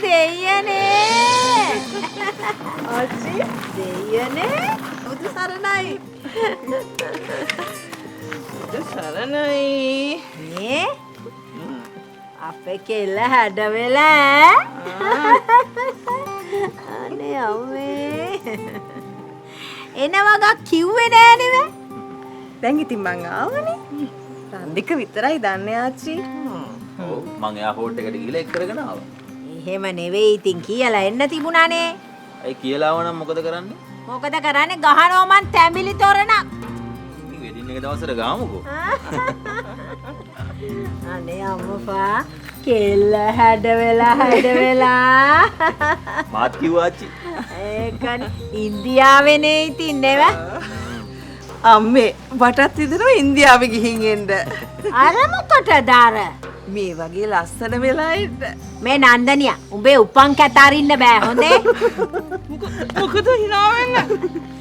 දෙයනේ ආච්චි දෙයනේ බුදු සරණයි බුදු සරණයි නේ අපේ කෙල්ල හැඩ වෙලා අනේ අම්මේ එනවගක් කිව්වේ නෑ නෙව දැන් ඉතින් මං ආවනේ රන්දික විතරයි දන්නේ ආච්චි ඔව් මං එයාපෝට් එකට ගිහලා එක් කරගෙන ආවා. එහෙම නෙවෙයි ඉතින් කියලා එන්න තිබුණානේ ඒ කියලා ආවනම් මොකද කරන්නේ? මොකද කරන්නේ ගහනවා මං තැඹිලි තොරණක් ඉතින් වෙඩින් එක දවසට ගාමුකෝ. අනේ අම්මපා කෙල්ල හැඩ වෙලා මාත් කිව්වා ආච්චි. ඒකනේ ඉන්දියාවේනේ ඉතින් නෙව අම්මේ වටත් විදිනවා ඉන්දියාවේ ගිහින් එන්න අර මොකටද අර මේ වගේ ලස්සන වෙලා එන්න මේ නන්දනියා උඹේ උපන් කැත අරින්න බෑ හොඳේ මොකද hina වෙන්න